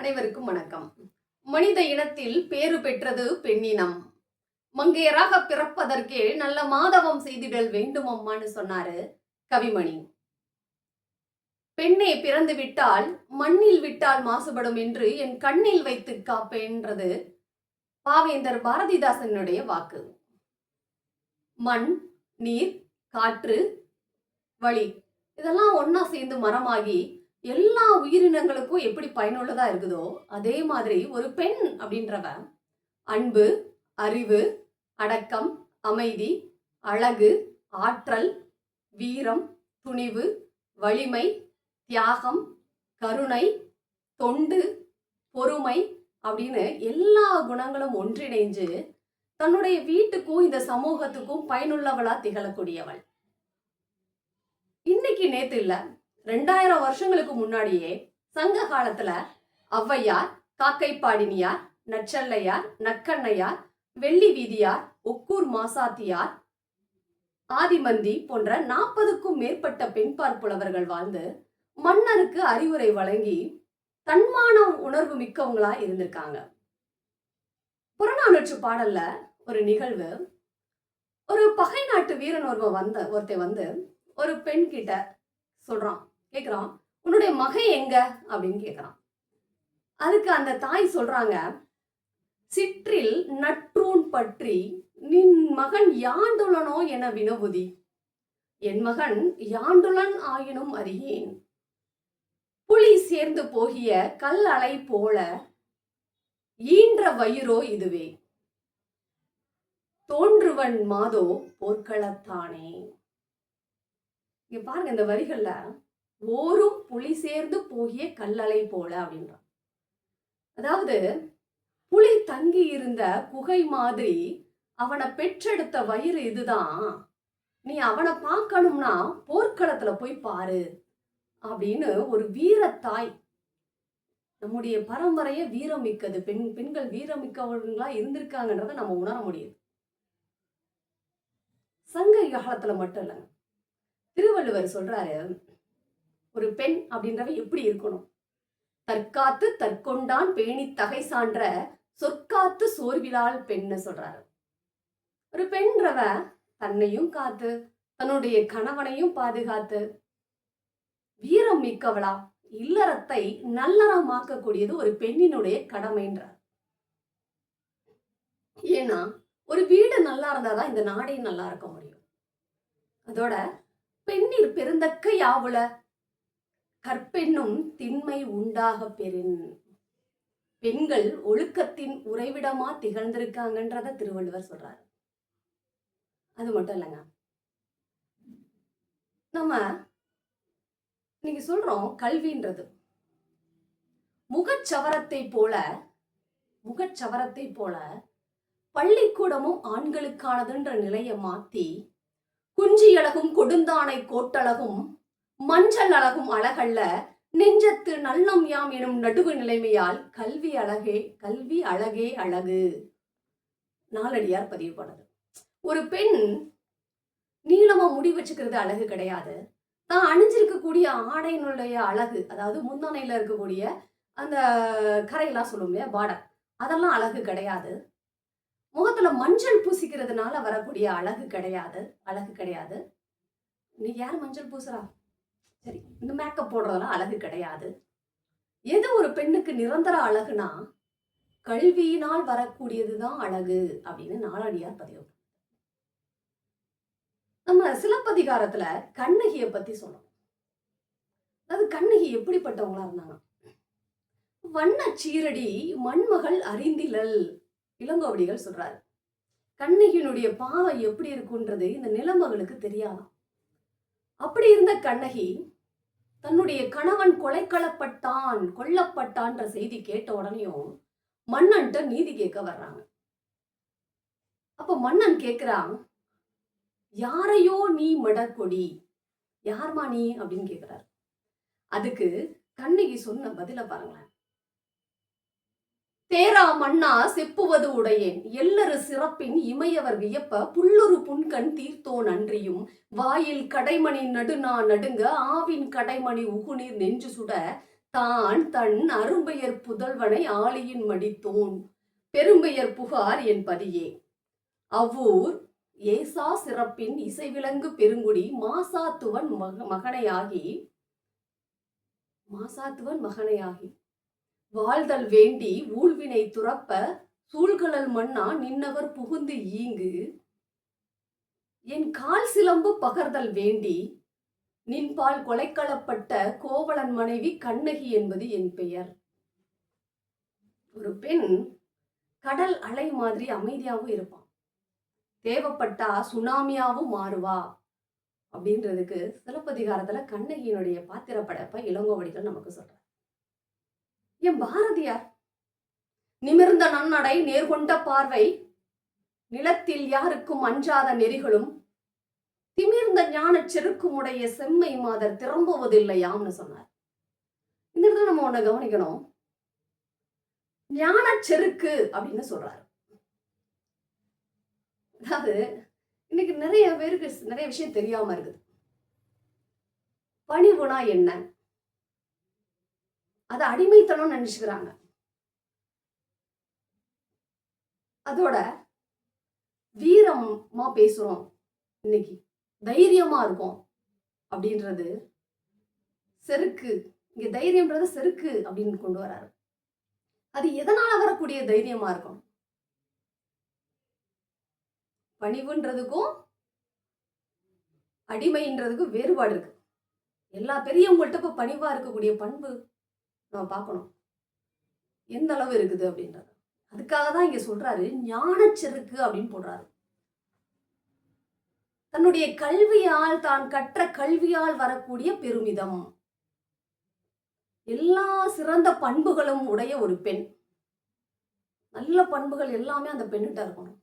அனைவருக்கும் வணக்கம். மனித இனத்தில் பேறு பெற்றது பெண்ணினம். மங்கையராக பிறப்பதற்கே நல்ல மாதவம் செய்திடல் வேண்டும் அம்மான்னு சொன்னாரு கவிமணி. பெண்ணே பிறந்து விட்டால் மண்ணில் விட்டால் மாசுபடும் என்று என் கண்ணில் வைத்து காப்பேன்றது பாவேந்தர் பாரதிதாசனுடைய வாக்கு. மண், நீர், காற்று, வழி இதெல்லாம் ஒன்னா சேர்ந்து மரமாகி எல்லா உயிரினங்களுக்கும் எப்படி பயனுள்ளதா இருக்குதோ அதே மாதிரி ஒரு பெண் அப்படின்றவ அன்பு, அறிவு, அடக்கம், அமைதி, அழகு, ஆற்றல், வீரம், துணிவு, வலிமை, தியாகம், கருணை, தொண்டு, பொறுமை அப்படின்னு எல்லா குணங்களும் ஒன்றிணைஞ்சு தன்னுடைய வீட்டுக்கும் இந்த சமூகத்துக்கும் பயனுள்ளவளா திகழக்கூடியவள். இன்னைக்கு நேத்து இல்ல, 2000 வருஷங்களுக்கு முன்னாடியே சங்க காலத்துல ஔவையார், காக்கைப்பாடினியார், நச்சல்லையார், நக்கண்ணையார், வெள்ளி வீதியார், ஒக்கூர் மாசாத்தியார், ஆதிமந்தி போன்ற 40க்கும் மேற்பட்ட பெண்பார் புலவர்கள் வாழ்ந்து மன்னருக்கு அறிவுரை வழங்கி தன்மான உணர்வு மிக்கவங்களா இருந்திருக்காங்க. புறநானூற்று பாடல்ல ஒரு நிகழ்வு, ஒரு பகை நாட்டு வீரன் ஒருத்தன் வந்து ஒரு பெண் கிட்ட சொல்றான், கேக்குறான், உன்னுடைய மகன் எங்க அப்படின்னு கேக்குறான். அதுக்கு அந்த தாய் சொல்றாங்க, சிற்றில் நற்றூன் பற்றி நின் மகன் யாண்டுளனோ என வினவுதி, என் மகன் யாண்டுளன் ஆயினும் அறியேன், புலி சேர்ந்து போகிய கல் அலை போல ஈன்ற வயிறோ இதுவே, தோன்றுவன் மாதோ போர்க்களத்தானே. இங்க பாருங்க, இந்த வரிகள்ல ஓரும் புலி சேர்ந்து போகிய கல்லலை போல அப்படின்றான். அதாவது புலி தங்கி இருந்த குகை மாதிரி அவனை பெற்றெடுத்த வயிறு இதுதான், நீ அவனை பார்க்கணும்னா போர்க்களத்துல போய் பாரு அப்படின்னு ஒரு வீரத்தாய். நம்முடைய பரம்பரைய வீரம் மிக்கது, பெண்கள் வீரம் மிக்கவர்களா இருந்திருக்காங்கன்றத நம்ம உணர முடியுது. சங்க காலத்துல மட்டும் இல்லைங்க, திருவள்ளுவர் சொல்றாரு, ஒரு பெண் அப்படின்றவ எப்படி இருக்கணும், தற்காத்து தற்கொண்டான் பேணி தகை சான்ற சொற்காத்து சோர்விலால் பெண்ணு சொல்றாரு. ஒரு பெண்ன்றவ தன்னையும் காத்து தன்னுடைய கணவனையும் பாதுகாத்து வீரம் மிக்கவளா இல்லறத்தை நல்லறமாக்கக்கூடியது ஒரு பெண்ணினுடைய கடமைன்றார். ஏன்னா ஒரு வீடு நல்லா இருந்தாதான் இந்த நாடே நல்லா இருக்க முடியும். அதோட பெண்ணிற் பெருந்தக்க யாவுல கற்பெண்ணும் திண்மை உண்டாக பெறின், பெண்கள் ஒழுக்கத்தின் உறைவிடமா திகழ்ந்திருக்காங்கன்றத திருவள்ளுவர் சொல்றாரு. அது மட்டும் இல்லைங்க, நம்ம நீங்க சொல்றோம் கல்வின்றது முகச்சவரத்தை போல பள்ளிக்கூடமும் ஆண்களுக்கானதுன்ற நிலையை மாத்தி குஞ்சியழகும் கொடுந்தானை கோட்டழகும் மஞ்சள் அழகும் அழகல்ல நெஞ்சத்து நல்லம் யாம் எனும் நடுவு நிலைமையால் கல்வி அழகே அழகு நாலடியார் பதிவு பண்ணது. ஒரு பெண் நீளமா முடி வச்சுக்கிறது அழகு கிடையாது, தான் அணிஞ்சிருக்கக்கூடிய ஆடையினுடைய அழகு, அதாவது முந்தானையில இருக்கக்கூடிய அந்த கரையெல்லாம் சொல்லும் இல்லையா, பார்டர், அதெல்லாம் அழகு கிடையாது. முகத்துல மஞ்சள் பூசிக்கிறதுனால வரக்கூடிய அழகு கிடையாது. நீ யார் மஞ்சள் பூசுறா, சரி, இந்த மேக்கப் போடுறதெல்லாம் அழகு கிடையாது. எது ஒரு பெண்ணுக்கு நிரந்தர அழகுனா கல்வியினால் வரக்கூடியதுதான் அழகு அப்படின்னு நாலடியார் பதிவு. நம்ம சிலப்பதிகாரத்துல கண்ணகியை பத்தி சொல்லணும். அதாவது கண்ணகி எப்படிப்பட்டவங்களா இருந்தாங்க, வண்ண சீரடி மண்மகள் அறிந்திலல் இளங்கோவடிகள் சொல்றாரு. கண்ணகியினுடைய பாவை எப்படி இருக்குன்றது இந்த நிலமகளுக்கு தெரியாதாம். அப்படி இருந்த கண்ணகி தன்னுடைய கணவன் கொல்லப்பட்டான்ற செய்தி கேட்ட உடனேயும் மன்னன்ட்ட நீதி கேட்க வர்றாங்க. அப்ப மன்னன் கேட்கிறான், யாரையோ நீ மடக்கொடி, யார்மா நீ அப்படின்னு கேட்கிறார். அதுக்கு கண்ணகி சொன்ன பதில பாருங்களேன், தேரா மன்னா செப்புவது உடையேன் எல்லரு சிறப்பின் இமையவர் வியப்ப புல்லுரு புன்கண் தீர்த்தோன் அன்றியும் வாயில் கடைமணி நடுநா நடுங்க ஆவின் கடைமணி உகுநீர் நெஞ்சு சுட தான் தன் அரும்பெயர் புதல்வனை ஆளியின் மடித்தோன் பெரும்பெயர் புகார் என் பதியே. அவ்வூர் ஏசா சிறப்பின் இசைவிலங்கு பெருங்குடி மாசாத்துவன் மகனையாகி வாழ்தல் வேண்டி ஊழ்வினை துறப்ப சூழ்கழல் மன்னா நின்னவர் புகுந்து ஈங்கு என் கால் சிலம்பு பகர்தல் வேண்டி நின்பால் கொலைக்களப்பட்ட கோவலன் மனைவி கண்ணகி என்பது என் பெயர். ஒரு பெண் கடல் அலை மாதிரி அமைதியாகவும் இருப்பான், தேவைப்பட்டா சுனாமியாவும் மாறுவா அப்படின்றதுக்கு சிலப்பதிகாரத்துல கண்ணகியினுடைய பாத்திர படைப்பை இளங்கோவடிகள் நமக்கு சொல்ற. என் பாரதியார் நிமிர்ந்த நன்னடை நேர்கொண்ட பார்வை நிலத்தில் யாருக்கும் அஞ்சாத நெறிகளும் திமிர்ந்த ஞான செருக்குமுடைய செம்மை மாதர் திரும்புவதில்லையாம்னு சொன்னார். இந்த இடத்துல நம்ம ஒண்ணு கவனிக்கணும், ஞான செருக்கு அப்படின்னு சொல்றாரு. அதாவது இன்னைக்கு நிறைய பேருக்கு நிறைய விஷயம் தெரியாம இருக்குது. பணிவுனா என்ன, அது அடிமைத்தனம் நினைச்சுக்கிறாங்க. அதோட வீரமா பேசுறோம், இன்னைக்கு தைரியமா இருக்கும் அப்படின்றது செருக்கு. இங்க தைரியம்ன்றது செருக்கு அப்படின்னு கொண்டு வராரு. அது எதனால வரக்கூடிய தைரியமா இருக்கும்? பணிவுன்றதுக்கும் அடிமைன்றதுக்கும் வேறுபாடு இருக்கு. எல்லா பெரியவங்கள்ட்ட இப்ப பணிவா இருக்கக்கூடிய பண்பு நம்ம பார்க்கணும் எந்த அளவு இருக்குது அப்படின்றது. அதுக்காக தான் இங்க சொல்றாரு ஞான செருக்கு அப்படின்னு போடுறாரு. தன்னுடைய கல்வியால், தான் கற்ற கல்வியால் வரக்கூடிய பெருமிதம், எல்லா சிறந்த பண்புகளும் உடைய ஒரு பெண், நல்ல பண்புகள் எல்லாமே அந்த பெண்ணிட்ட இருக்கணும்.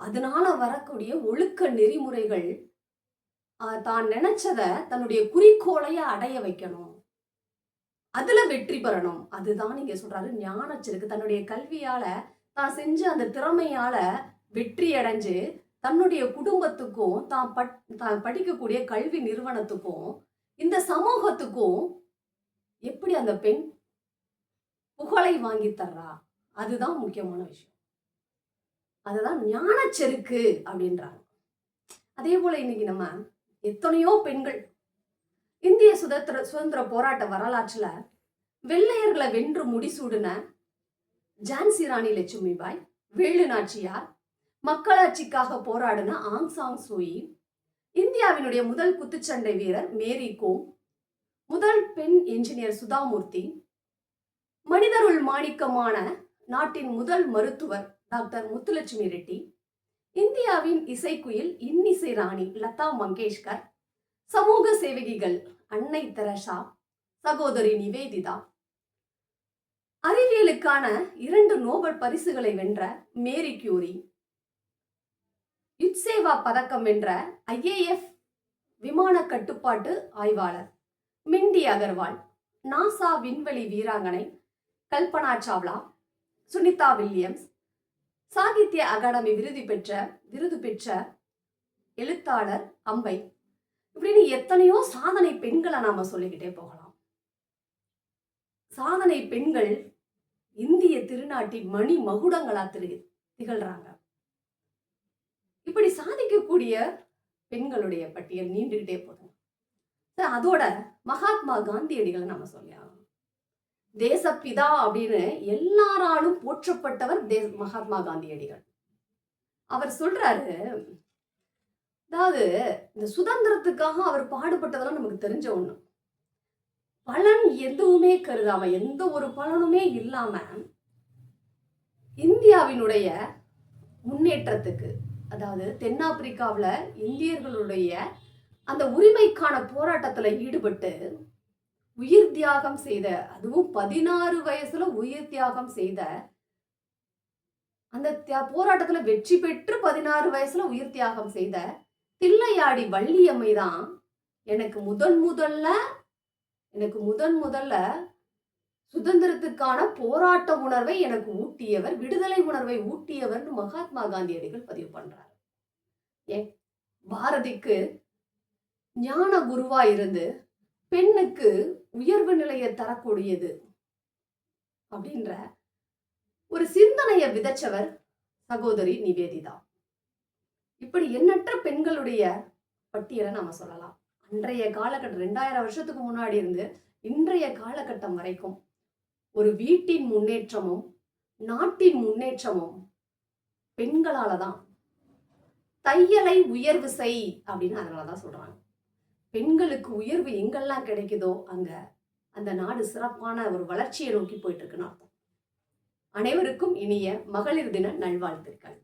அதனால வரக்கூடிய ஒழுக்க நெறிமுறைகள் தான் நினைச்சத தன்னுடைய குறிக்கோளைய அடைய வைக்கணும், அதுல வெற்றி பெறணும். அதுதான் நீங்க சொல்றாரு ஞானச்சிருக்கு. தன்னுடைய கல்வியால தான் செஞ்ச அந்த திறமையால வெற்றி அடைஞ்சு தன்னுடைய குடும்பத்துக்கும் தான் படிக்கக்கூடிய கல்வி நிறுவனத்துக்கும் இந்த சமூகத்துக்கும் எப்படி அந்த பெண் புகழை வாங்கி தர்றா, அதுதான் முக்கியமான விஷயம். அதுதான் ஞானச்செருக்கு அப்படின்றாங்க. அதே போல இன்னைக்கு நம்ம எத்தனையோ பெண்கள் இந்திய சுதந்திர போராட்ட வரலாற்றுல வெள்ளையர்களை வென்று முடிசூடின ஜான்சி ராணி லட்சுமிபாய், வேலு நாச்சியார், மக்களாட்சிக்காக போராடின ஆங் சாங் சூயி, இந்தியாவினுடைய முதல் குத்துச்சண்டை வீரர் மேரி கோம், முதல் பெண் என்ஜினியர் சுதாமூர்த்தி, மனிதருள் மாணிக்கமான நாட்டின் முதல் மருத்துவர் டாக்டர் முத்துலட்சுமி ரெட்டி, இந்தியாவின் இசைக்குயில் இன்னிசை ராணி லதா மங்கேஷ்கர், சமூக சேவகிகள் அன்னை தெரசா, சகோதரி நிவேதிதா, அறிவியலுக்கான 2 நோபல் பரிசுகளை வென்ற மேரி கியூரி, யுத்சேவா பதக்கம் வென்ற IAF விமான கட்டுப்பாட்டு ஆய்வாளர் மிண்டி அகர்வால், நாசா விண்வெளி வீராங்கனை கல்பனா சாவ்லா, சுனிதா வில்லியம்ஸ், சாகித்ய அகாடமி விருது பெற்ற எழுத்தாளர் அம்பை, இப்படின்னு எத்தனையோ சாதனை பெண்களை நாம சொல்லிக்கிட்டே போகலாம். சாதனை பெண்கள் இந்திய திருநாட்டின் மணி மகுடங்களா திகழ்றாங்க. இப்படி சாதிக்கக்கூடிய பெண்களுடைய பட்டியல் நீண்டுகிட்டே போதும். அதோட மகாத்மா காந்தியடிகளை நாம சொல்லி ஆகணும். தேசப்பிதா அப்படின்னு எல்லாராலும் போற்றப்பட்டவர் மகாத்மா காந்தியடிகள். அவர் சொல்றாரு, அதாவது இந்த சுதந்திரத்துக்காக அவர் பாடுபட்டதெல்லாம் நமக்கு தெரிஞ்ச ஒண்ணு. பலன் எதுவுமே கருதாம, எந்த ஒரு பலனுமே இல்லாம இந்தியாவினுடைய முன்னேற்றத்துக்கு, அதாவது தென்னாப்பிரிக்காவுல இந்தியர்களுடைய அந்த உரிமைக்கான போராட்டத்துல ஈடுபட்டு உயிர் தியாகம் செய்த, அதுவும் 16 வயசுல உயிர் தியாகம் செய்த, அந்த போராட்டத்துல வெற்றி பெற்று 16 வயசுல உயிர் தியாகம் செய்த தில்லையாடி வள்ளியம்மை தான் எனக்கு முதன் முதல்ல சுதந்திரத்துக்கான போராட்ட உணர்வை எனக்கு ஊட்டியவர், விடுதலை உணர்வை ஊட்டியவர்னு மகாத்மா காந்தியடிகள் பதிவு பண்றாரு. ஏன் பாரதிக்கு ஞான குருவா இருந்து பெண்ணுக்கு உயர்வு நிலையை தரக்கூடியது அப்படின்ற ஒரு சிந்தனையை விதைச்சவர் சகோதரி நிவேதிதா. இப்படி எண்ணற்ற பெண்களுடைய பட்டியலை நாம சொல்லலாம். அன்றைய காலகட்டம் 2000 வருஷத்துக்கு முன்னாடி இருந்து இன்றைய காலகட்டம் வரைக்கும் ஒரு வீட்டின் முன்னேற்றமும் நாட்டின் முன்னேற்றமும் பெண்களால தான். தையலை உயர்வு செய் அப்படின்னு அதனாலதான் சொல்றாங்க. பெண்களுக்கு உயர்வு எங்கெல்லாம் கிடைக்குதோ அங்க அந்த நாடு சிறப்பான ஒரு வளர்ச்சியை நோக்கி போயிட்டு இருக்குன்னு அர்த்தம். அனைவருக்கும் இனிய மகளிர் தின நல்வாழ்த்துக்கள்.